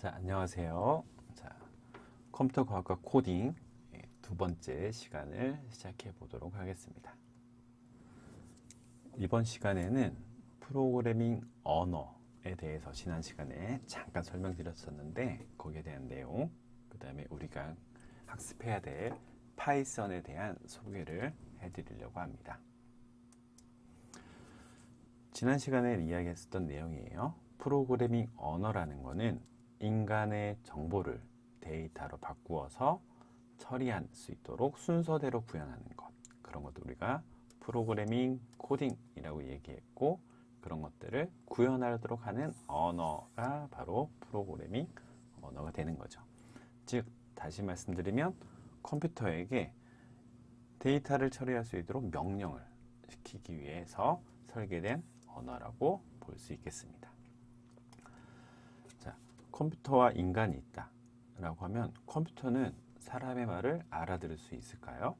자, 안녕하세요. 자, 컴퓨터 과학과 코딩 두 번째 시간을 시작해 보도록 하겠습니다. 이번 시간에는 프로그래밍 언어에 대해서 지난 시간에 잠깐 설명드렸었는데 거기에 대한 내용, 그 다음에 우리가 학습해야 될 파이썬에 대한 소개를 해드리려고 합니다. 지난 시간에 이야기했었던 내용이에요. 프로그래밍 언어라는 거는 인간의 정보를 데이터로 바꾸어서 처리할 수 있도록 순서대로 구현하는 것, 그런 것도 우리가 프로그래밍 코딩이라고 얘기했고, 그런 것들을 구현하도록 하는 언어가 바로 프로그래밍 언어가 되는 거죠. 즉, 다시 말씀드리면 컴퓨터에게 데이터를 처리할 수 있도록 명령을 시키기 위해서 설계된 언어라고 볼 수 있겠습니다. 자, 컴퓨터와 인간이 있다 라고 하면 컴퓨터는 사람의 말을 알아들을 수 있을까요?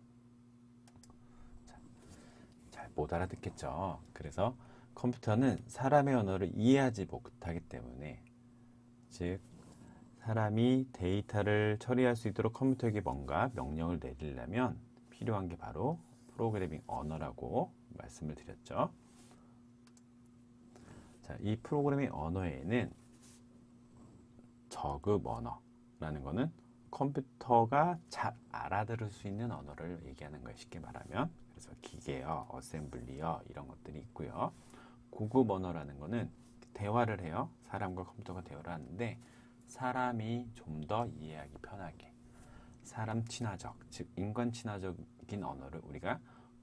잘 못 알아듣겠죠. 그래서 컴퓨터는 사람의 언어를 이해하지 못하기 때문에, 즉 사람이 데이터를 처리할 수 있도록 컴퓨터에게 뭔가 명령을 내리려면 필요한 게 바로 프로그래밍 언어라고 말씀을 드렸죠. 자, 이 프로그래밍 언어에는 저급 언어라는 거는 컴퓨터가 잘 알아들을 수 있는 언어를 얘기하는 거예요. 쉽게 말하면. 그래서 기계어, 어셈블리어 이런 것들이 있고요. 고급 언어라는 거는 대화를 해요. 사람과 컴퓨터가 대화를 하는데 사람이 좀 더 이해하기 편하게 사람 친화적, 즉 인간 친화적인 언어를 우리가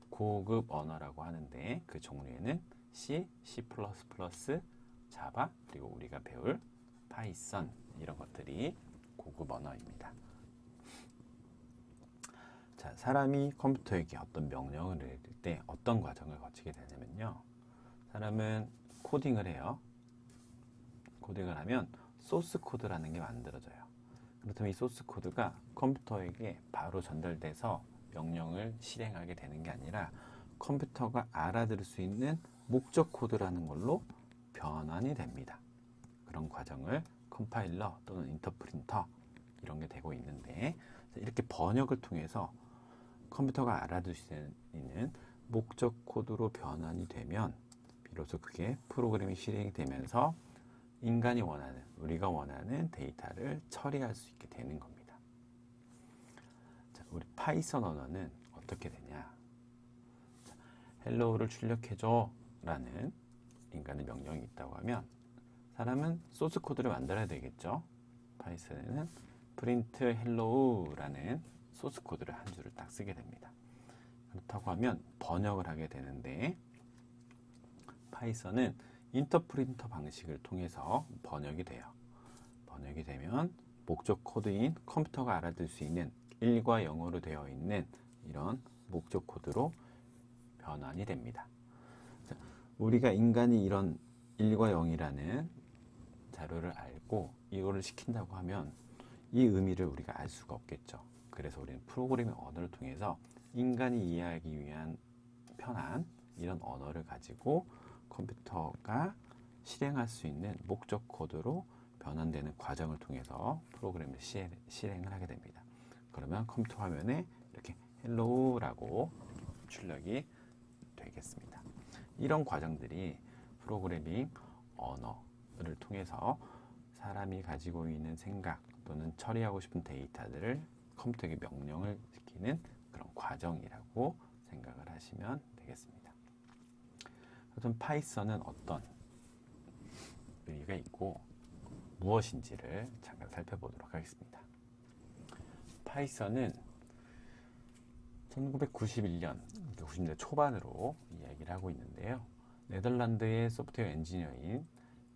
고급 언어라고 하는데, 그 종류에는 C, C++, 자바, 그리고 우리가 배울 파이썬, 이런 것들이 고급 언어입니다. 자, 사람이 컴퓨터에게 어떤 명령을 내릴 때 어떤 과정을 거치게 되냐면요. 사람은 코딩을 해요. 코딩을 하면 소스 코드라는 게 만들어져요. 그렇다면 이 소스 코드가 컴퓨터에게 바로 전달돼서 명령을 실행하게 되는 게 아니라 컴퓨터가 알아들을 수 있는 목적 코드라는 걸로 변환이 됩니다. 그런 과정을 컴파일러 또는 인터프린터 이런 게 되고 있는데, 이렇게 번역을 통해서 컴퓨터가 알아들 수 있는 목적 코드로 변환이 되면 비로소 그게 프로그램이 실행이 되면서 인간이 원하는, 우리가 원하는 데이터를 처리할 수 있게 되는 겁니다. 자, 우리 파이썬 언어는 어떻게 되냐? 자, 헬로우를 출력해줘 라는 인간의 명령이 있다고 하면 사람은 소스 코드를 만들어야 되겠죠. 파이썬에는 프린트 헬로우라는 소스 코드를 한 줄을 딱 쓰게 됩니다. 그렇다고 하면 번역을 하게 되는데, 파이썬은 인터프린터 방식을 통해서 번역이 돼요. 번역이 되면 목적 코드인 컴퓨터가 알아들 수 있는 1과 0으로 되어 있는 이런 목적 코드로 변환이 됩니다. 자, 우리가 인간이 이런 1과 0이라는 자료를 알고 이거를 시킨다고 하면 이 의미를 우리가 알 수가 없겠죠. 그래서 우리는 프로그래밍 언어를 통해서 인간이 이해하기 위한 편한 이런 언어를 가지고 컴퓨터가 실행할 수 있는 목적 코드로 변환되는 과정을 통해서 프로그램을 실행을 하게 됩니다. 그러면 컴퓨터 화면에 이렇게 헬로우라고 출력이 되겠습니다. 이런 과정들이 프로그래밍 언어를 통해서 사람이 가지고 있는 생각 또는 처리하고 싶은 데이터들을 컴퓨터에게 명령을 시키는 그런 과정이라고 생각을 하시면 되겠습니다. 그럼 파이썬은 어떤 의미가 있고 무엇인지를 잠깐 살펴보도록 하겠습니다. 파이썬은 1991년, 90년대 초반으로 이야기를 하고 있는데요. 네덜란드의 소프트웨어 엔지니어인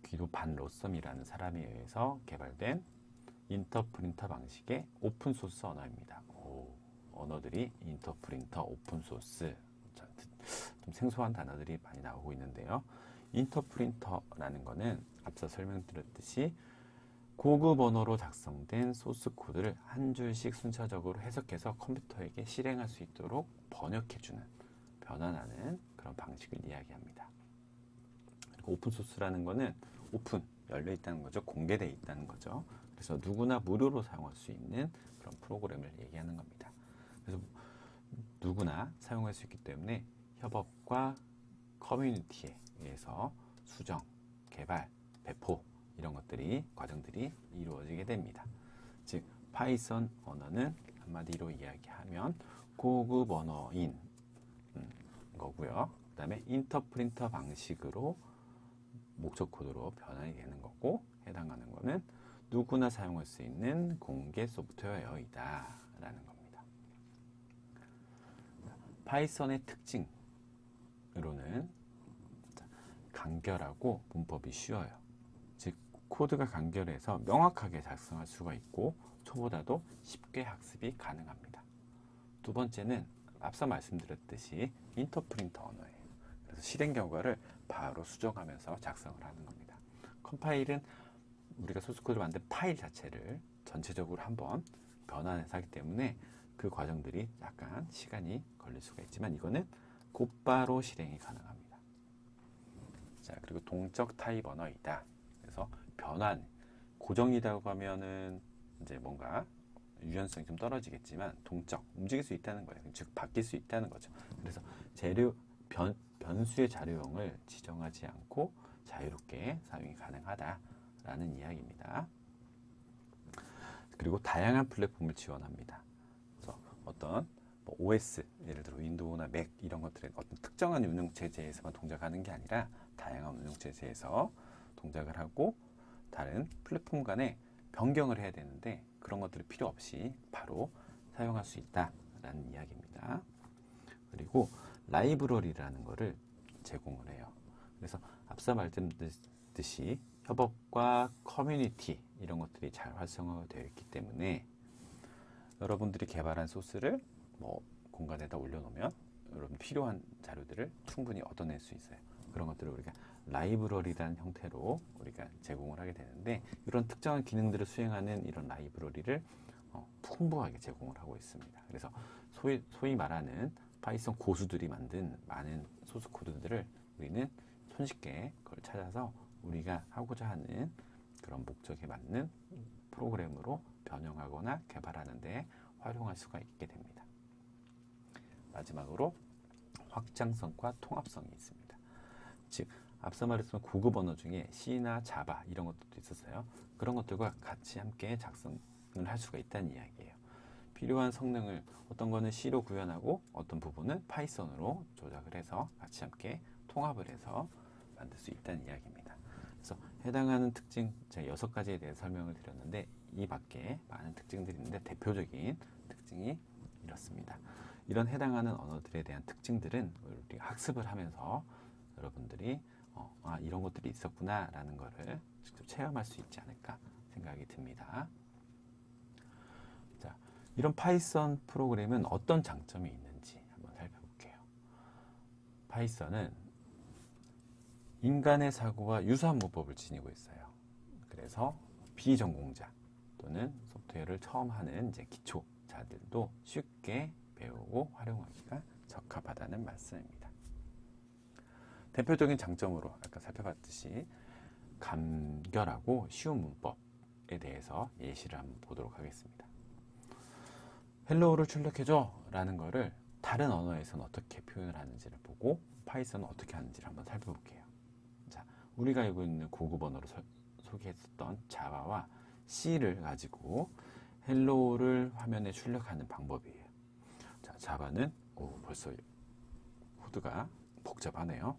귀도 반 로썸이라는 사람에 의해서 개발된 인터프린터 방식의 오픈소스 언어입니다. 언어들이 인터프린터, 오픈소스, 좀 생소한 단어들이 많이 나오고 있는데요. 인터프린터라는 거는 앞서 설명드렸듯이 고급 언어로 작성된 소스 코드를 한 줄씩 순차적으로 해석해서 컴퓨터에게 실행할 수 있도록 번역해주는, 변환하는 그런 방식을 이야기합니다. 그리고 오픈소스라는 거는 오픈, 열려 있다는 거죠. 공개되어 있다는 거죠. 그래서 누구나 무료로 사용할 수 있는 그런 프로그램을 얘기하는 겁니다. 그래서 누구나 사용할 수 있기 때문에 협업과 커뮤니티에 의해서 수정, 개발, 배포 이런 것들이 과정들이 이루어지게 됩니다. 즉 파이썬 언어는 한마디로 이야기하면 고급 언어인 거고요. 그 다음에 인터프린터 방식으로 목적 코드로 변환이 되는 거고, 해당하는 거는 누구나 사용할 수 있는 공개 소프트웨어이다 라는 겁니다. 파이썬의 특징으로는 간결하고 문법이 쉬워요. 즉 코드가 간결해서 명확하게 작성할 수가 있고 초보자도 쉽게 학습이 가능합니다. 두 번째는 앞서 말씀드렸듯이 인터프린터 언어예요. 그래서 실행 결과를 바로 수정하면서 작성을 하는 겁니다. 컴파일은 우리가 소스코드를 만든 파일 자체를 전체적으로 한번 변환해서 하기 때문에 그 과정들이 약간 시간이 걸릴 수가 있지만 이거는 곧바로 실행이 가능합니다. 자, 그리고 동적 타입 언어이다. 그래서 변환, 고정이라고 하면은 이제 뭔가 유연성이 좀 떨어지겠지만 동적, 움직일 수 있다는 거예요. 즉 바뀔 수 있다는 거죠. 그래서 변수의 자료형을 지정하지 않고 자유롭게 사용이 가능하다라는 이야기입니다. 그리고 다양한 플랫폼을 지원합니다. 그래서 어떤 OS, 예를 들어 윈도우나 맥 이런 것들은 어떤 특정한 운영체제에서만 동작하는 게 아니라 다양한 운영체제에서 동작을 하고 다른 플랫폼 간에 변경을 해야 되는데 그런 것들이 필요 없이 바로 사용할 수 있다라는 이야기입니다. 그리고 라이브러리라는 것을 제공을 해요. 그래서 앞서 말씀드렸듯이 협업과 커뮤니티 이런 것들이 잘 활성화되어 있기 때문에 여러분들이 개발한 소스를 공간에다 올려놓으면 여러분 필요한 자료들을 충분히 얻어낼 수 있어요. 그런 것들을 우리가 라이브러리라는 형태로 우리가 제공을 하게 되는데 이런 특정한 기능들을 수행하는 이런 라이브러리를 풍부하게 제공을 하고 있습니다. 그래서 소위 말하는 파이썬 고수들이 만든 많은 소스 코드들을 우리는 손쉽게 그걸 찾아서 우리가 하고자 하는 그런 목적에 맞는 프로그램으로 변형하거나 개발하는 데 활용할 수가 있게 됩니다. 마지막으로 확장성과 통합성이 있습니다. 즉 앞서 말했던 고급 언어 중에 C나 자바 이런 것들도 있었어요. 그런 것들과 같이 함께 작성을 할 수가 있다는 이야기예요. 필요한 성능을 어떤 거는 C로 구현하고 어떤 부분은 파이썬으로 조작을 해서 같이 함께 통합을 해서 만들 수 있다는 이야기입니다. 그래서 해당하는 특징 제가 6가지에 대해 설명을 드렸는데 이 밖에 많은 특징들이 있는데 대표적인 특징이 이렇습니다. 이런 해당하는 언어들에 대한 특징들은 우리가 학습을 하면서 여러분들이 이런 것들이 있었구나 라는 거를 직접 체험할 수 있지 않을까 생각이 듭니다. 자, 이런 파이썬 프로그램은 어떤 장점이 있는지 한번 살펴볼게요. 파이썬은 인간의 사고와 유사한 문법을 지니고 있어요. 그래서 비전공자 또는 소프트웨어를 처음 하는 이제 기초자들도 쉽게 배우고 활용하기가 적합하다는 말씀입니다. 대표적인 장점으로 아까 살펴봤듯이 간결하고 쉬운 문법에 대해서 예시를 한번 보도록 하겠습니다. 헬로우를 출력해줘 라는 거를 다른 언어에서는 어떻게 표현을 하는지를 보고 파이썬은 어떻게 하는지를 한번 살펴볼게요. 자, 우리가 알고 있는 고급 언어로 소개했었던 자바와 C를 가지고 헬로우를 화면에 출력하는 방법이에요. 자, 자바는 벌써 코드가 복잡하네요.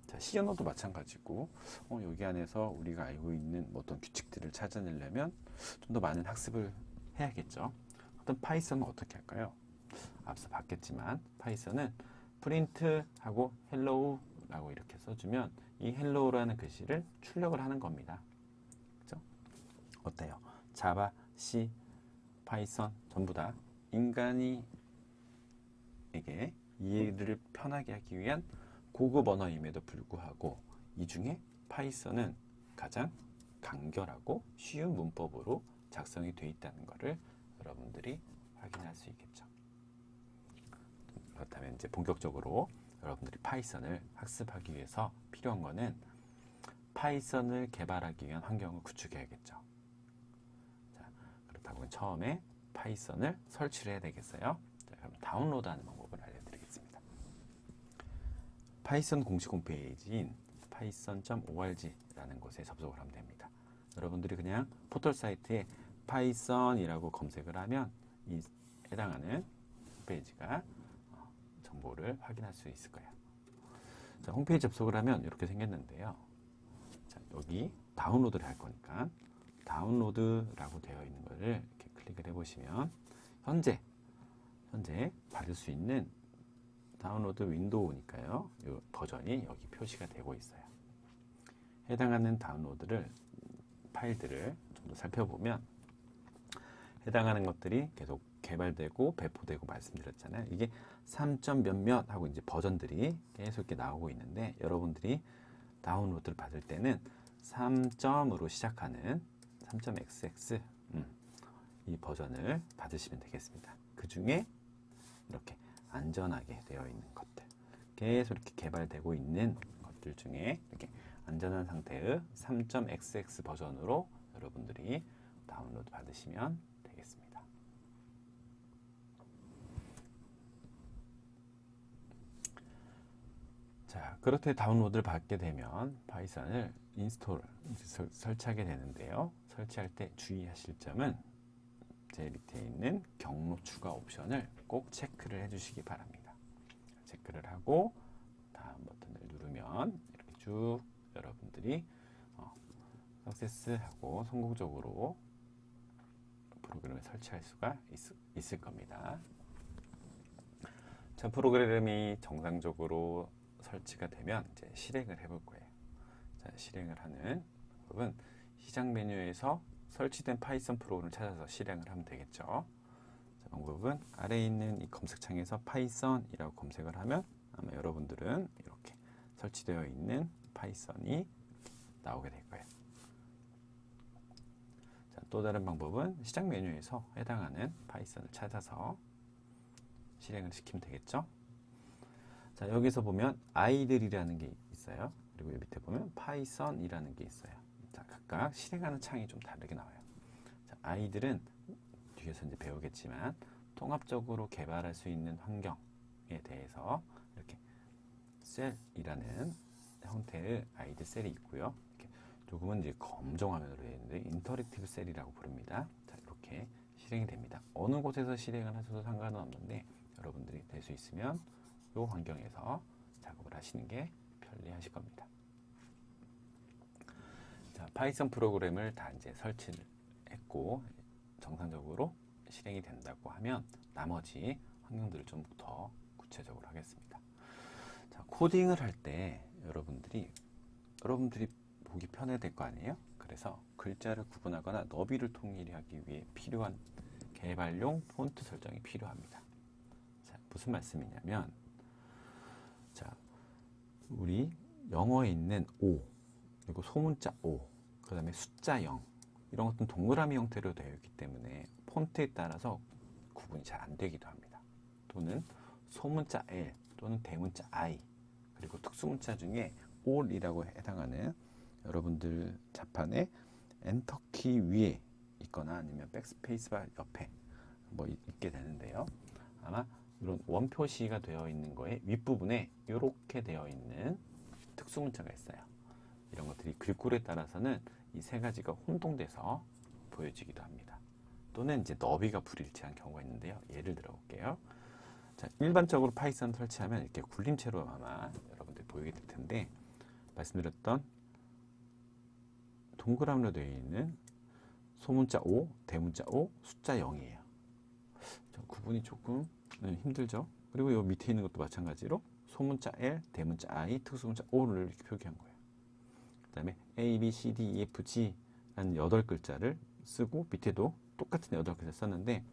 자, C 언어도 마찬가지고 여기 안에서 우리가 알고 있는 어떤 규칙들을 찾아내려면 좀 더 많은 학습을 해야겠죠. 어떤 파이썬은 어떻게 할까요? 앞서 봤겠지만 파이썬은 프린트하고 헬로우라고 이렇게 써주면 이 헬로우라는 글씨를 출력을 하는 겁니다. 그죠? 어때요? 자바, C, 파이썬 전부 다 인간이 에게 이해를 편하게 하기 위한 고급 언어임에도 불구하고 이 중에 파이썬은 가장 간결하고 쉬운 문법으로 작성이 되어 있다는 것을 여러분들이 확인할 수 있겠죠. 그렇다면 이제 본격적으로 여러분들이 파이썬을 학습하기 위해서 필요한 거는 파이썬을 개발하기 위한 환경을 구축해야겠죠. 그럼 처음에 파이썬을 설치를 해야 되겠어요. 자, 그럼 다운로드하는 방법을 알려드리겠습니다. 파이썬 공식 홈페이지인 python.org라는 곳에 접속을 하면 됩니다. 여러분들이 그냥 포털 사이트에 파이썬이라고 검색을 하면 이 해당하는 홈페이지가 정보를 확인할 수 있을 거예요. 자, 홈페이지 접속을 하면 이렇게 생겼는데요. 자, 여기 다운로드를 할 거니까 다운로드라고 되어 있는 거를 이렇게 클릭을 해보시면 현재 받을 수 있는 다운로드 윈도우니까요. 이 버전이 여기 표시가 되고 있어요. 해당하는 다운로드를 파일들을 좀 더 살펴보면 해당하는 것들이 계속 개발되고 배포되고 말씀드렸잖아요. 이게 3. 몇몇 하고 이제 버전들이 계속 이렇게 나오고 있는데 여러분들이 다운로드를 받을 때는 3점으로 시작하는 3.xx 이 버전을 받으시면 되겠습니다. 그 중에 이렇게 안전하게 되어 있는 것들, 계속 이렇게 개발되고 있는 것들 중에 이렇게 안전한 상태의 3.xx 버전으로 여러분들이 다운로드 받으시면 되겠습니다. 자, 그렇게 다운로드를 받게 되면 파이썬을 설치하게 되는데요. 설치할 때 주의하실 점은 제 밑에 있는 경로 추가 옵션을 꼭 체크를 해주시기 바랍니다. 체크를 하고 다음 버튼을 누르면 이렇게 쭉 여러분들이 석세스하고 성공적으로 프로그램을 설치할 수가 있을 겁니다. 자, 프로그램이 정상적으로 설치가 되면 이제 실행을 해볼 거예요. 자, 실행을 하는 방법은 시작 메뉴에서 설치된 파이썬 프로그램을 찾아서 실행을 하면 되겠죠. 자, 방법은 아래에 있는 이 검색창에서 파이썬이라고 검색을 하면 아마 여러분들은 이렇게 설치되어 있는 파이썬이 나오게 될 거예요. 자, 또 다른 방법은 시작 메뉴에서 해당하는 파이썬을 찾아서 실행을 시키면 되겠죠. 자, 여기서 보면 아이들이라는 게 있어요. 그리고 여기 밑에 보면 파이썬이라는 게 있어요. 자, 각각 실행하는 창이 좀 다르게 나와요. 자, 아이들은 뒤에서 이제 배우겠지만 통합적으로 개발할 수 있는 환경에 대해서 이렇게 셀이라는 형태의 아이들 셀이 있고요. 이렇게 조금은 이제 검정 화면으로 되어 있는데 인터랙티브 셀이라고 부릅니다. 자, 이렇게 실행이 됩니다. 어느 곳에서 실행을 하셔도 상관은 없는데 여러분들이 될 수 있으면 이 환경에서 작업을 하시는 게 편리하실 겁니다. 자, 파이썬 프로그램을 다 이제 설치를 했고 정상적으로 실행이 된다고 하면 나머지 환경들을 좀 더 구체적으로 하겠습니다. 자, 코딩을 할 때 여러분들이 보기 편해야 될 거 아니에요? 그래서 글자를 구분하거나 너비를 통일하기 위해 필요한 개발용 폰트 설정이 필요합니다. 자, 무슨 말씀이냐면 자, 우리 영어에 있는 O, 그리고 소문자 O, 그 다음에 숫자 0 이런 것들은 동그라미 형태로 되어 있기 때문에 폰트에 따라서 구분이 잘 안 되기도 합니다. 또는 소문자 L 또는 대문자 I 그리고 특수문자 중에 all이라고 해당하는 여러분들 자판에 엔터키 위에 있거나 아니면 백스페이스바 옆에 뭐 있게 되는데요. 아마 이런 원표시가 되어 있는 거에 윗부분에 이렇게 되어 있는 특수문자가 있어요. 이런 것들이 글꼴에 따라서는 이 세 가지가 혼동돼서 보여지기도 합니다. 또는 이제 너비가 불일치한 경우가 있는데요. 예를 들어 볼게요. 자, 일반적으로 파이썬 설치하면 이렇게 굴림체로 아마 여러분들 보이게 될 텐데 말씀드렸던 동그라미로 되어 있는 소문자 O, 대문자 O, 숫자 0이에요. 구분이 조금 힘들죠. 그리고 이 밑에 있는 것도 마찬가지로 소문자 L, 대문자 I, 특수문자 O를 이렇게 표기한 거예요. 그 다음에 A, B, C, D, E, F, G 라는 8글자를 쓰고 밑에도 똑같은 8글자 썼는데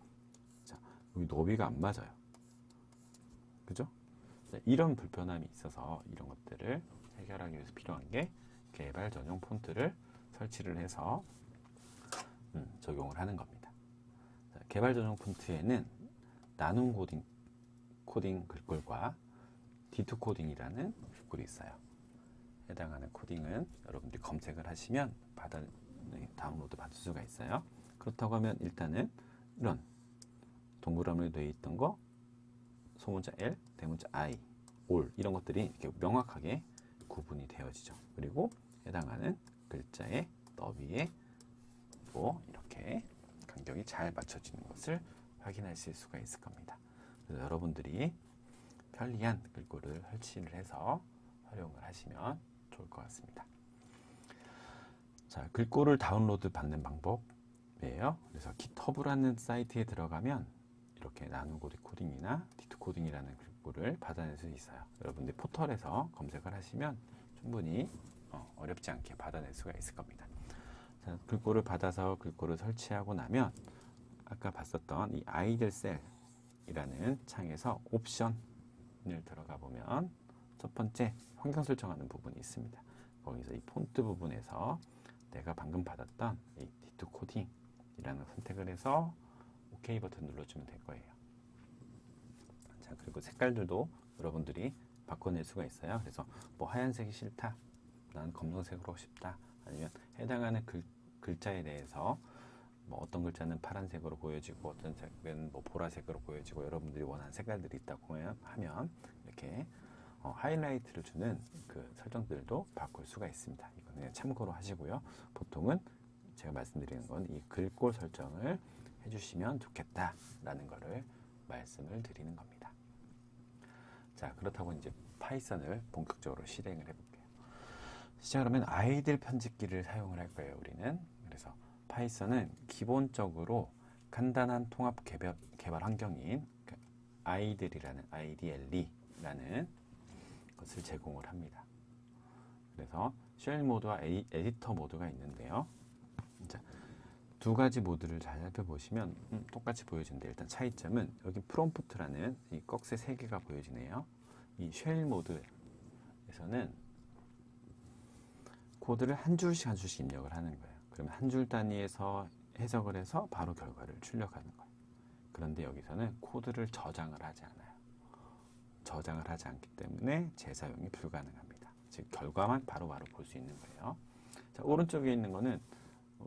자, 여기 너비가 안 맞아요. 그죠? 자, 이런 불편함이 있어서 이런 것들을 해결하기 위해서 필요한 게 개발 전용 폰트를 설치를 해서 적용을 하는 겁니다. 자, 개발 전용 폰트에는 나눔 코딩 글꼴과 D2 코딩이라는 글꼴이 있어요. 해당하는 코딩은 여러분들이 검색을 하시면 다운로드 받을 수가 있어요. 그렇다고 하면 일단은 이런 동그라미로 되어 있던 거 소문자 L, 대문자 I, all 이런 것들이 이렇게 명확하게 구분이 되어지죠. 그리고 해당하는 글자의 너비에 또 이렇게 간격이 잘 맞춰지는 것을 확인하실 수가 있을 겁니다. 그래서 여러분들이 편리한 글꼴을 설치를 해서 활용을 하시면 좋을 것 같습니다. 자, 글꼴을 다운로드 받는 방법이에요. 그래서 GitHub라는 사이트에 들어가면 이렇게 나누고 디코딩이나 디코딩이라는 글꼴을 받아낼 수 있어요. 여러분들 포털에서 검색을 하시면 충분히 어렵지 않게 받아낼 수가 있을 겁니다. 자, 글꼴을 받아서 글꼴을 설치하고 나면 아까 봤었던 이 아이들 셀이라는 창에서 옵션을 들어가 보면 첫 번째 환경 설정하는 부분이 있습니다. 거기서 이 폰트 부분에서 내가 방금 받았던 이 디코딩이라는 선택을 해서 OK 버튼 눌러주면 될 거예요. 자, 그리고 색깔들도 여러분들이 바꿔낼 수가 있어요. 그래서 뭐 하얀색이 싫다, 나는 검정색으로 하고 싶다, 아니면 해당하는 글자에 대해서 뭐 어떤 글자는 파란색으로 보여지고 어떤 색은 뭐 보라색으로 보여지고 여러분들이 원하는 색깔들이 있다고 하면 이렇게 하이라이트를 주는 그 설정들도 바꿀 수가 있습니다. 이거는 참고로 하시고요. 보통은 제가 말씀드리는 건 이 글꼴 설정을 해주시면 좋겠다라는 거를 말씀을 드리는 겁니다. 자, 그렇다고 이제 파이썬을 본격적으로 실행을 해볼게요. 시작하면 아이들 편집기를 사용을 할 거예요, 우리는. 그래서 파이썬은 기본적으로 간단한 통합 개발 환경인 아이들이라는 IDLE라는 것을 제공을 합니다. 그래서 쉘 모드와 에디터 모드가 있는데요. 자, 두 가지 모드를 잘 살펴보시면 똑같이 보여지는데 일단 차이점은 여기 프롬프트라는 이 꺽쇠 3개가 보여지네요. 이 쉘 모드에서는 코드를 한 줄씩 한 줄씩 입력을 하는 거예요. 그러면 한 줄 단위에서 해석을 해서 바로 결과를 출력하는 거예요. 그런데 여기서는 코드를 저장을 하지 않아요. 저장을 하지 않기 때문에 재사용이 불가능합니다. 즉 결과만 바로바로 볼 수 있는 거예요. 자, 오른쪽에 있는 거는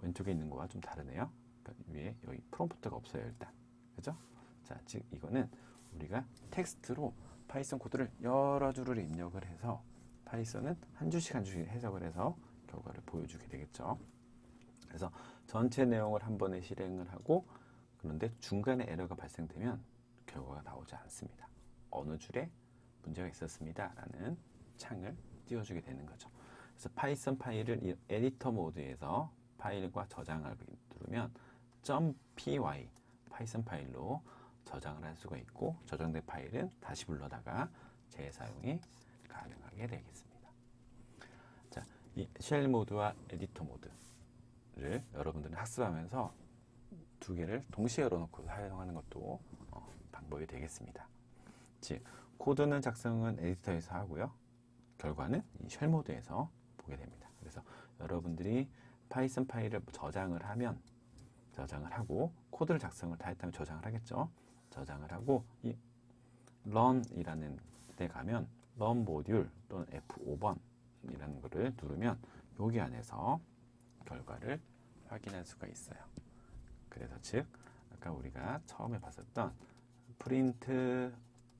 왼쪽에 있는 거와 좀 다르네요. 그러니까 위에 여기 프롬프트가 없어요, 일단. 그죠? 자, 즉 이거는 우리가 텍스트로 파이썬 코드를 여러 줄을 입력을 해서 파이썬은 한 줄씩 한 줄씩 해석을 해서 결과를 보여주게 되겠죠. 그래서 전체 내용을 한 번에 실행을 하고 그런데 중간에 에러가 발생되면 결과가 나오지 않습니다. 어느 줄에 문제가 있었습니다 라는 창을 띄워주게 되는 거죠. 그래서 파이썬 파일을 이 에디터 모드에서 파일과 저장을 누르면 .py 파이썬 파일로 저장을 할 수가 있고 저장된 파일은 다시 불러다가 재사용이 가능하게 되겠습니다. 자, 이 쉘 모드와 에디터 모드를 여러분들은 학습하면서 두 개를 동시에 열어놓고 사용하는 것도 방법이 되겠습니다. 즉 코드는 작성은 에디터에서 하고요. 결과는 이 쉘 모드에서 보게 됩니다. 그래서 여러분들이 파이썬 파일을 저장을 하면 저장을 하고 코드를 작성을 다 했다면 저장을 하겠죠. 저장을 하고 이 run이라는 데 가면 run 모듈 또는 F5번이라는 거를 누르면 여기 안에서 결과를 확인할 수가 있어요. 그래서 즉 아까 우리가 처음에 봤었던 프린트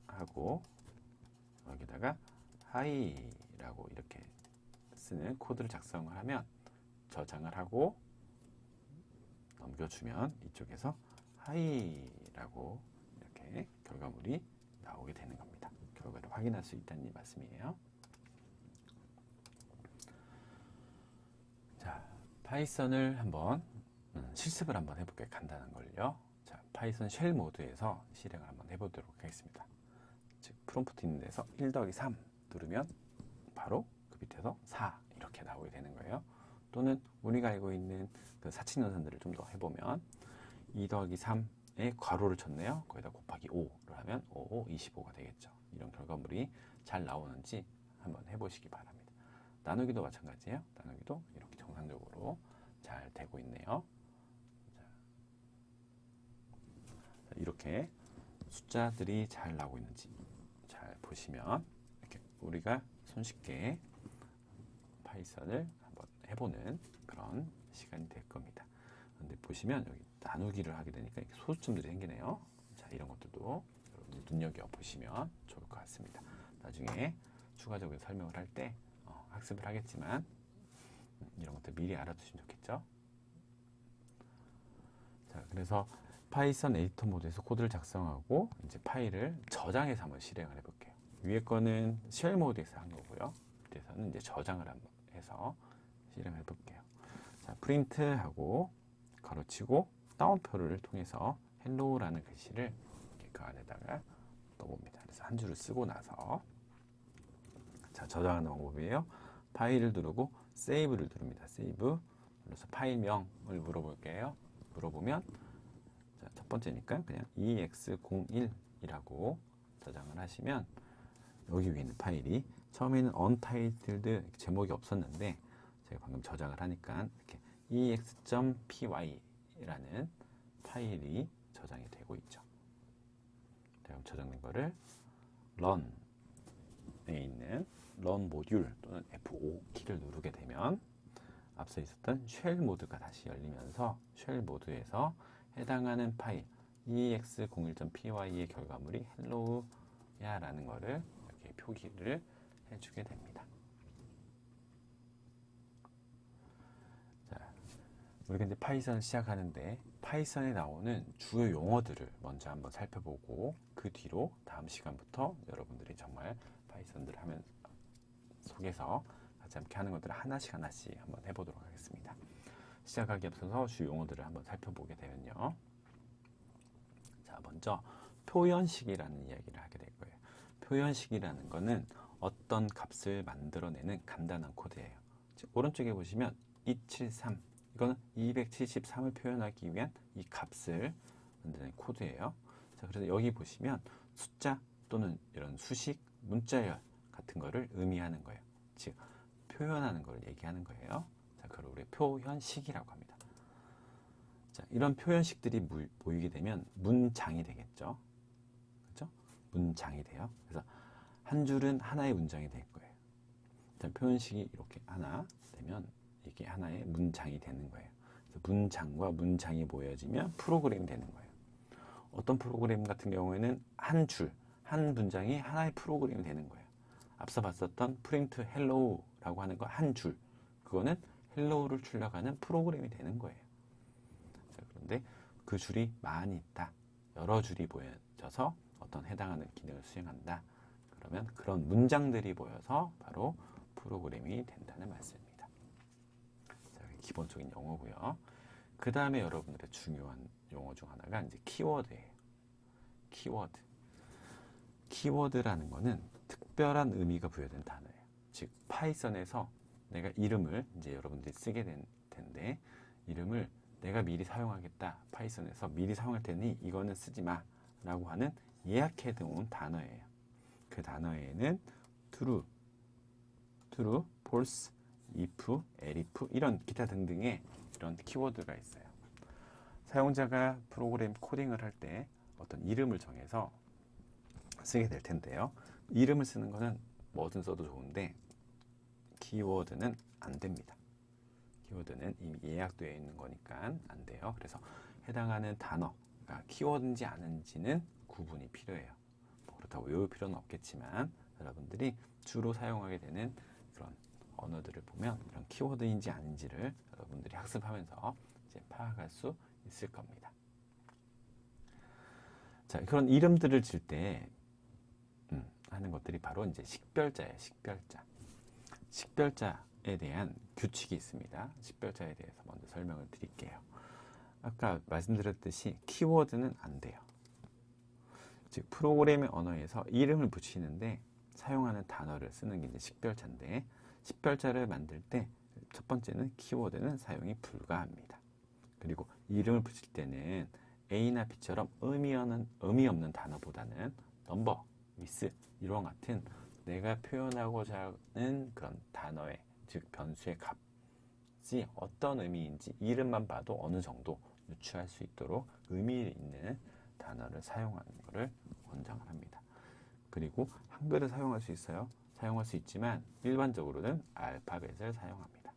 하고 여기다가 hi라고 이렇게 쓰는 코드를 작성을 하면 저장을 하고 넘겨주면 이쪽에서 hi라고 이렇게 결과물이 나오게 되는 겁니다. 결과를 확인할 수 있다는 말씀이에요. 자, 파이썬을 한번 실습을 한번 해볼게요. 간단한 걸요. 자, 파이썬 쉘 모드에서 실행을 한번 해보도록 하겠습니다. 즉 프롬프트 있는 데서 1-3 누르면 바로 그 밑에서 4 이렇게 나오게 되는 거예요. 또는 우리가 알고 있는 그 사칙 연산들을 좀 더 해보면 2-3에 괄호를 쳤네요. 거기다 곱하기 5를 하면 5, 25가 되겠죠. 이런 결과물이 잘 나오는지 한번 해보시기 바랍니다. 나누기도 마찬가지예요. 나누기도 이렇게 정상적으로 잘 되고 있네요. 자, 이렇게 숫자들이 잘 나오고 있는지 잘 보시면 이렇게 우리가 손쉽게 파이썬을 한번 해보는 그런 시간이 될 겁니다. 근데 보시면 여기 나누기를 하게 되니까 이렇게 소수점들이 생기네요. 자, 이런 것들도 여러분들 눈여겨 보시면 좋을 것 같습니다. 나중에 추가적으로 설명을 할 때 학습을 하겠지만 이런 것들 미리 알아두시면 좋겠죠. 자, 그래서 파이썬 에디터 모드에서 코드를 작성하고 이제 파일을 저장해서 한번 실행을 해볼게요. 위에 거는 쉘 모드에서 한 거고요. 밑에서는 이제 저장을 한번 해서 실행해 볼게요. 자, 프린트 하고 가로치고 따옴표를 통해서 헬로우라는 글씨를 이렇게 그 안에다가 넣어봅니다. 그래서 한 줄을 쓰고 나서 자, 저장하는 방법이에요. 파일을 누르고 세이브를 누릅니다. 세이브 눌러서 파일명을 물어보면 자, 첫 번째니까 그냥 ex01이라고 저장을 하시면 여기 위에 있는 파일이 처음에는 untitled 제목이 없었는데 제가 방금 저장을 하니까 이렇게 ex.py라는 파일이 저장이 되고 있죠. 그럼 저장된 거를 run에 있는 run 모듈 또는 F5 키를 누르게 되면 앞서 있었던 쉘 모드가 다시 열리면서 쉘 모드에서 해당하는 파일 ex01.py의 결과물이 hello야라는 거를 이렇게 표기를 해주게 됩니다. 자, 우리가 이제 파이썬을 시작하는데 파이썬에 나오는 주요 용어들을 먼저 한번 살펴보고 그 뒤로 다음 시간부터 여러분들이 정말 파이썬들 하면 속에서 같이 함께 하는 것들을 하나씩 한번 해보도록 하겠습니다. 시작하기 앞서서 주요 용어들을 한번 살펴보게 되면요. 자, 먼저 표현식이라는 이야기를 하게 될 거예요. 표현식이라는 거는 어떤 값을 만들어내는 간단한 코드예요. 오른쪽에 보시면 273 이거는 273을 표현하기 위한 이 값을 만드는 코드예요. 자, 그래서 여기 보시면 숫자 또는 이런 수식, 문자열 같은 거를 의미하는 거예요. 즉 표현하는 걸 얘기하는 거예요. 자, 그걸 우리 표현식이라고 합니다. 자, 이런 표현식들이 보이게 되면 문장이 되겠죠. 그렇죠? 문장이 돼요. 그래서 한 줄은 하나의 문장이 될 거예요. 일단 표현식이 이렇게 하나 되면 이게 하나의 문장이 되는 거예요. 그래서 문장과 문장이 모여지면 프로그램이 되는 거예요. 어떤 프로그램 같은 경우에는 한 줄, 한 문장이 하나의 프로그램이 되는 거예요. 앞서 봤었던 프린트 헬로우라고 하는 거 한 줄, 그거는 헬로우를 출력하는 프로그램이 되는 거예요. 자, 그런데 그 줄이 많이 있다. 여러 줄이 모여져서 어떤 해당하는 기능을 수행한다. 그러면 그런 문장들이 모여서 바로 프로그램이 된다는 말씀입니다. 자, 기본적인 용어고요. 그 다음에 여러분들의 중요한 용어 중 하나가 이제 키워드예요. 키워드. 키워드라는 거는 특별한 의미가 부여된 단어예요. 즉 파이썬에서 내가 이름을 이제 여러분들이 쓰게 될 텐데 이름을 내가 미리 사용하겠다. 파이썬에서 미리 사용할 테니 이거는 쓰지 마 라고 하는 예약해 두은 단어예요. 그 단어에는 true, false, if, elif 이런 기타 등등의 이런 키워드가 있어요. 사용자가 프로그램 코딩을 할 때 어떤 이름을 정해서 쓰게 될 텐데요. 이름을 쓰는 거는 뭐든 써도 좋은데 키워드는 안 됩니다. 키워드는 이미 예약되어 있는 거니까 안 돼요. 그래서 해당하는 단어가 키워드인지 아닌지는 구분이 필요해요. 뭐 그렇다고 외울 필요는 없겠지만 여러분들이 주로 사용하게 되는 그런 언어들을 보면 이런 키워드인지 아닌지를 여러분들이 학습하면서 이제 파악할 수 있을 겁니다. 자, 그런 이름들을 질 때 하는 것들이 바로 이제 식별자예요. 식별자. 식별자에 대한 규칙이 있습니다. 식별자에 대해서 먼저 설명을 드릴게요. 아까 말씀드렸듯이 키워드는 안 돼요. 즉 프로그래밍 언어에서 이름을 붙이는데 사용하는 단어를 쓰는 게 이제 식별자인데 식별자를 만들 때 첫 번째는 키워드는 사용이 불가합니다. 그리고 이름을 붙일 때는 A나 B처럼 의미 없는 단어보다는 넘버, 미스 이런 같은 내가 표현하고자 하는 그런 단어의 즉 변수의 값이 어떤 의미인지 이름만 봐도 어느 정도 유추할 수 있도록 의미 있는 단어를 사용하는 것을 권장을 합니다. 그리고 한글을 사용할 수 있어요. 사용할 수 있지만 일반적으로는 알파벳을 사용합니다.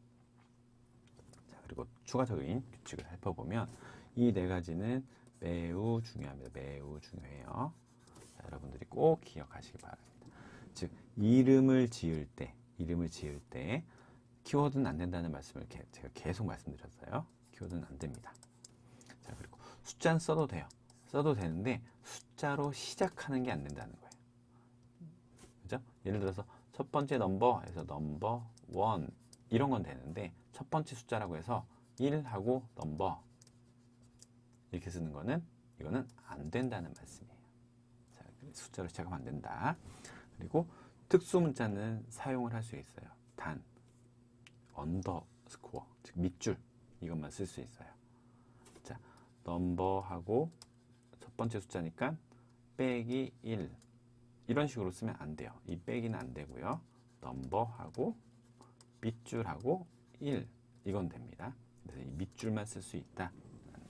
자, 그리고 추가적인 규칙을 살펴보면 이 네 가지는 매우 중요합니다. 매우 중요해요. 자, 여러분들이 꼭 기억하시기 바랍니다. 즉 이름을 지을 때 키워드는 안 된다는 말씀을 제가 계속 말씀드렸어요. 키워드는 안 됩니다. 자, 그리고 숫자는 써도 돼요. 써도 되는데 숫자로 시작하는 게 안 된다는 거예요. 그죠? 예를 들어서 첫 번째 넘버에서 넘버 1 이런 건 되는데 첫 번째 숫자라고 해서 1하고 넘버 이렇게 쓰는 거는 이거는 안 된다는 말씀이에요. 자, 숫자로 시작하면 안 된다. 그리고 특수 문자는 사용을 할 수 있어요. 단, 언더스코어, 즉 밑줄 이것만 쓸 수 있어요. 자, 넘버하고 첫 번째 숫자니까 빼기 1 이런 식으로 쓰면 안 돼요. 이 빼기는 안 되고요. 넘버하고 밑줄하고 1 이건 됩니다. 그래서 이 밑줄만 쓸 수 있다라는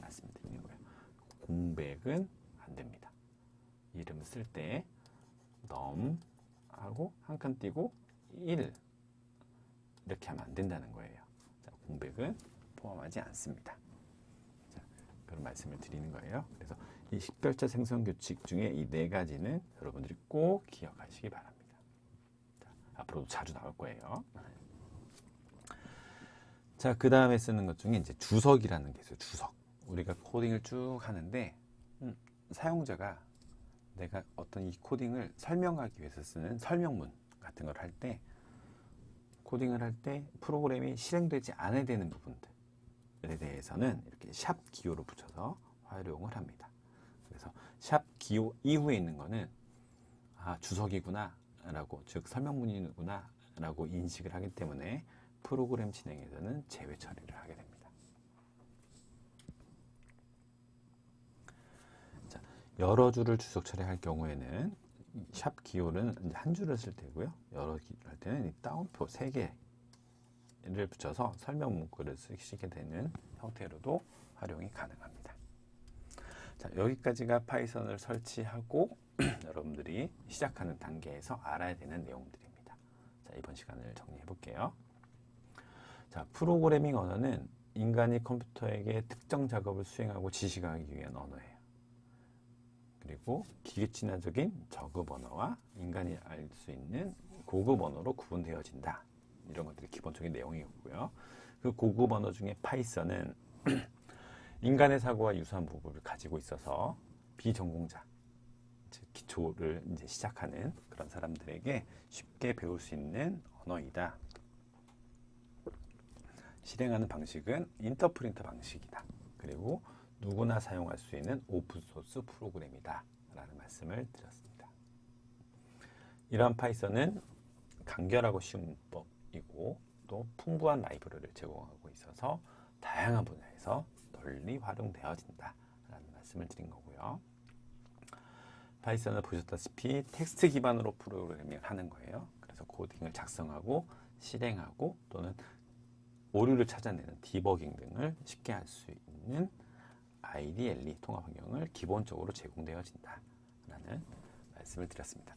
말씀을 드리는 거예요. 공백은 안 됩니다. 이름 쓸 때 넘 하고 한 칸 띄고 1 이렇게 하면 안 된다는 거예요. 자, 공백은 포함하지 않습니다. 자, 그런 말씀을 드리는 거예요. 그래서 이 식별자 생성 규칙 중에 이 네 가지는 여러분들이 꼭 기억하시기 바랍니다. 자, 앞으로도 자주 나올 거예요. 자, 그 다음에 쓰는 것 중에 이제 주석이라는 게 있어요. 주석. 우리가 코딩을 쭉 하는데 사용자가 내가 어떤 이 코딩을 설명하기 위해서 쓰는 설명문 같은 걸 할 때 코딩을 할 때 프로그램이 실행되지 않아야 되는 부분들에 대해서는 이렇게 샵 기호를 붙여서 활용을 합니다. 그래서 샵 기호 이후에 있는 거는 아, 주석이구나 라고, 즉 설명문이구나 라고 인식을 하기 때문에 프로그램 진행에서는 제외 처리를 하게 됩니다. 자, 여러 줄을 주석 처리할 경우에는 샵 기호는 이제 한 줄을 쓸 때고요. 여러 기호를 할 때는 이 따옴표 3개를 붙여서 설명 문구를 쓰시게 되는 형태로도 활용이 가능합니다. 자, 여기까지가 파이썬을 설치하고 여러분들이 시작하는 단계에서 알아야 되는 내용들입니다. 자, 이번 시간을 정리해 볼게요. 자, 프로그래밍 언어는 인간이 컴퓨터에게 특정 작업을 수행하고 지시하기 위한 언어예요. 그리고 기계 친화적인 저급 언어와 인간이 알 수 있는 고급 언어로 구분되어진다. 이런 것들이 기본적인 내용이고요. 그 고급 언어 중에 파이썬은 인간의 사고와 유사한 부분을 가지고 있어서 비전공자, 즉 기초를 이제 시작하는 그런 사람들에게 쉽게 배울 수 있는 언어이다. 실행하는 방식은 인터프린터 방식이다. 그리고 누구나 사용할 수 있는 오픈소스 프로그램이다 라는 말씀을 드렸습니다. 이러한 파이썬은 간결하고 쉬운 문법이고 또 풍부한 라이브러리를 제공하고 있어서 다양한 분야에서 널리 활용되어진다 라는 말씀을 드린 거고요. 파이썬을 보셨다시피 텍스트 기반으로 프로그래밍을 하는 거예요. 그래서 코딩을 작성하고 실행하고 또는 오류를 찾아내는 디버깅 등을 쉽게 할 수 있는 IDLE 통합 환경을 기본적으로 제공되어진다 라는 말씀을 드렸습니다.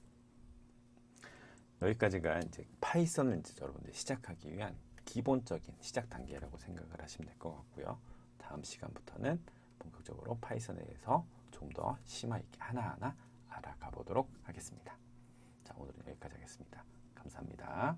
여기까지가 이제 파이썬을 이제 여러분들이 시작하기 위한 기본적인 시작 단계라고 생각을 하시면 될 것 같고요. 다음 시간부터는 본격적으로 파이썬에 대해서 좀 더 심화 있게 하나하나 알아가 보도록 하겠습니다. 자, 오늘은 여기까지 하겠습니다. 감사합니다.